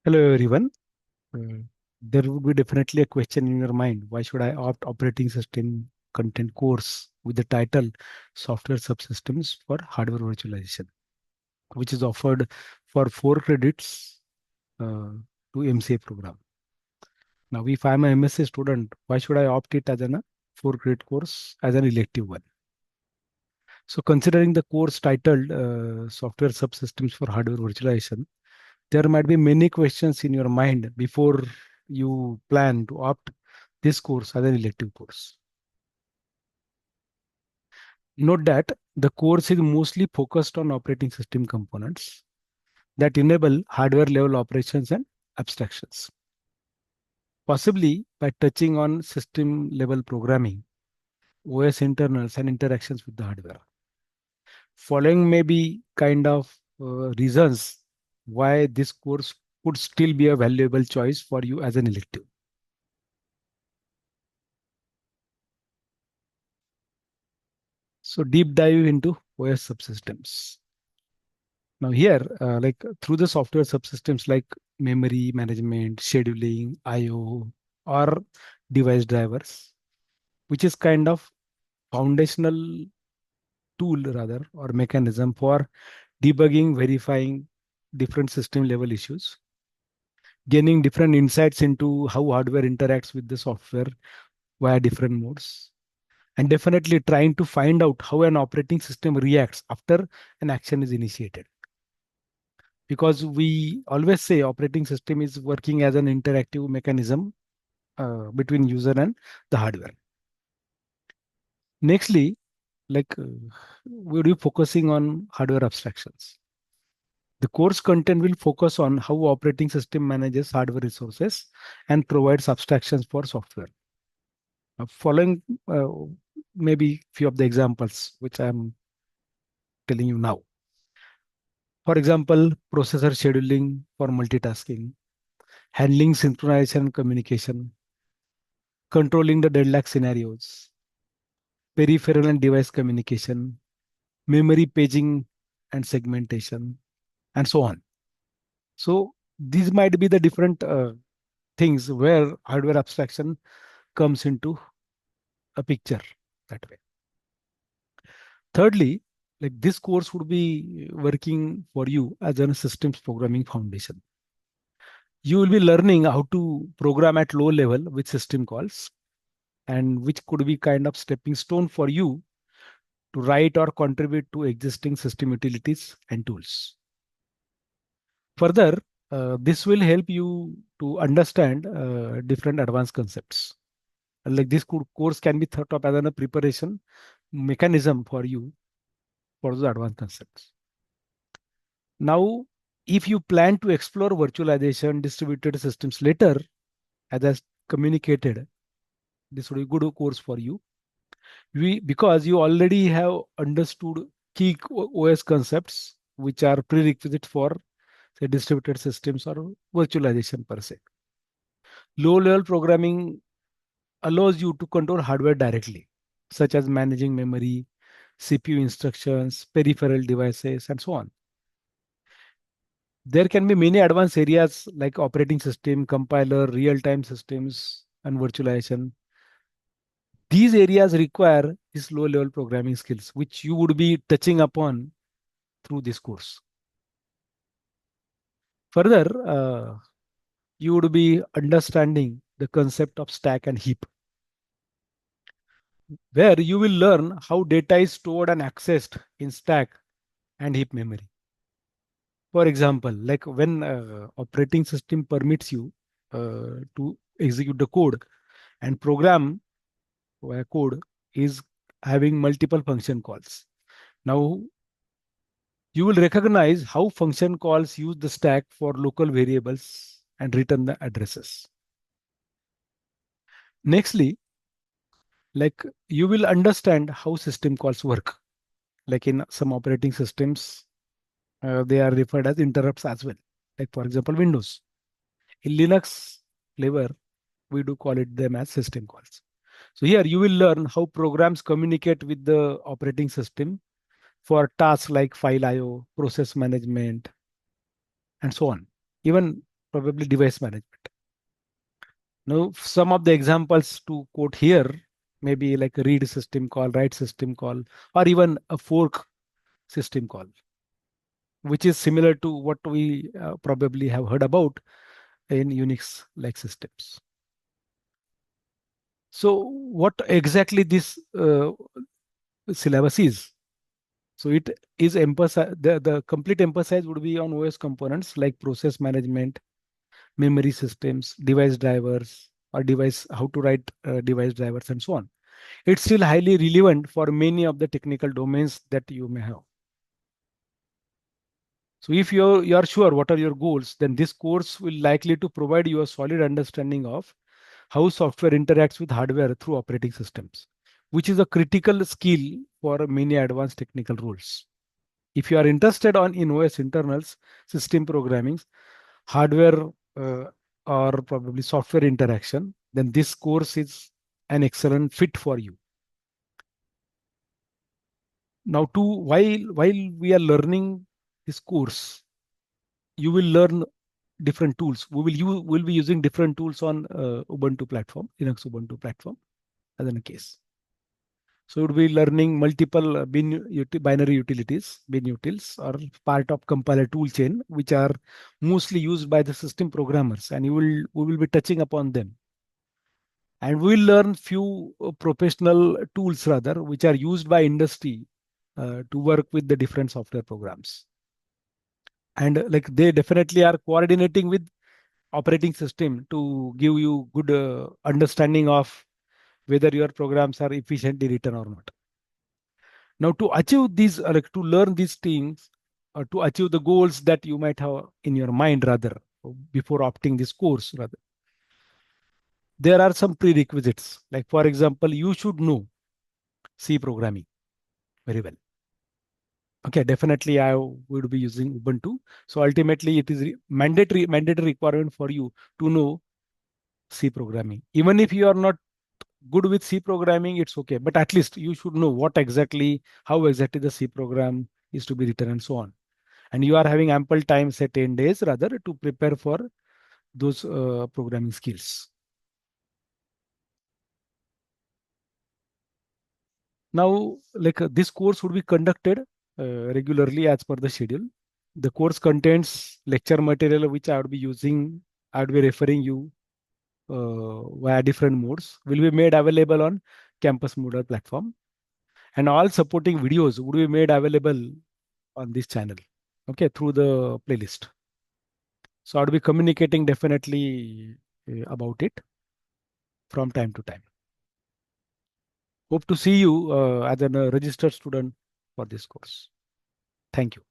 Hello everyone. Uh, there would be definitely a question in your mind. Why should I opt operating system content course with the title Software Subsystems for Hardware Virtualization, which is offered for 4 credits to MCA program. Now, if I'm a MSc student, why should I opt it as a 4 credit course as an elective one? So, considering the course titled Software Subsystems for Hardware Virtualization, there might be many questions in your mind before you plan to opt this course as an elective course. Note that the course is mostly focused on operating system components that enable hardware level operations and abstractions, possibly by touching on system level programming, OS internals, and interactions with the hardware. Following may be kind of reasons why this course could still be a valuable choice for you as an elective. So deep dive into OS subsystems. Now here, through the software subsystems like memory management, scheduling, I/O, or device drivers, which is kind of foundational tool rather or mechanism for debugging, verifying different system level issues, gaining different insights into how hardware interacts with the software via different modes, and definitely trying to find out how an operating system reacts after an action is initiated, because we always say operating system is working as an interactive mechanism between user and the hardware. Nextly, we'll be focusing on hardware abstractions. The course content will focus on how operating system manages hardware resources and provides abstractions for software. Following maybe few of the examples which I'm telling you now. For example, processor scheduling for multitasking, handling synchronization and communication, controlling the deadlock scenarios, peripheral and device communication, memory paging and segmentation, and so on. So these might be the different things where hardware abstraction comes into a picture that way. Thirdly, like this course would be working for you as a systems programming foundation. You will be learning how to program at low level with system calls, and which could be kind of stepping stone for you to write or contribute to existing system utilities and tools. Further, this will help you to understand different advanced concepts. Like this course can be thought of as a preparation mechanism for you for the advanced concepts. Now, if you plan to explore virtualization, distributed systems later, as I communicated, this would be a good course for you. Because you already have understood key OS concepts, which are prerequisite for say distributed systems or virtualization per se. Low level programming allows you to control hardware directly, such as managing memory, CPU instructions, peripheral devices, and so on. There can be many advanced areas like operating system, compiler, real-time systems, and virtualization. These areas require these low-level programming skills, which you would be touching upon through this course. Further, you would be understanding the concept of stack and heap, where you will learn how data is stored and accessed in stack and heap memory. For example, like when operating system permits you to execute the code and program where code is having multiple function calls. Now, you will recognize how function calls use the stack for local variables and return the addresses. Nextly, like you will understand how system calls work. Like in some operating systems, they are referred as interrupts as well. Like for example, Windows. In Linux flavor, we do call it them as system calls. So here you will learn how programs communicate with the operating system for tasks like file IO, process management, and so on. Even probably device management. Now, some of the examples to quote here may be like a read system call, write system call, or even a fork system call, which is similar to what we probably have heard about in Unix like systems. So, what exactly this syllabus is? So, it is emphasize the complete emphasis would be on OS components like process management, memory systems, device drivers, or device how to write device drivers, and so on. It's still highly relevant for many of the technical domains that you may have. So if you're sure what are your goals, then this course will likely to provide you a solid understanding of how software interacts with hardware through operating systems, which is a critical skill for many advanced technical roles. If you are interested in OS internals, system programming, hardware, uh, or probably software interaction, then this course is an excellent fit for you. Now, while we are learning this course, you will learn different tools. Will be using different tools on Ubuntu platform, Linux Ubuntu platform, as in a case. So you'll be learning multiple binary utilities, bin utils, or part of compiler tool chain, which are mostly used by the system programmers, and we will be touching upon them. And we'll learn few professional tools rather, which are used by industry to work with the different software programs. And like they definitely are coordinating with operating system to give you good understanding of whether your programs are efficiently written or not. Now, to achieve these, like to learn these things, or to achieve the goals that you might have in your mind, rather, before opting this course, rather, there are some prerequisites. Like, for example, you should know C programming very well. Okay, definitely I would be using Ubuntu. So ultimately, it is mandatory requirement for you to know C programming. Even if you are not good with C programming, it's okay. But at least you should know how exactly the C program is to be written and so on. And you are having ample time, say 10 days rather, to prepare for those programming skills. Now, like this course would be conducted regularly as per the schedule. The course contains lecture material which I would be using, I would be referring you via different modes, will be made available on Campus Moodle platform. And all supporting videos would be made available on this channel, okay, through the playlist. So I'll be communicating definitely about it from time to time. Hope to see you as a registered student for this course. Thank you.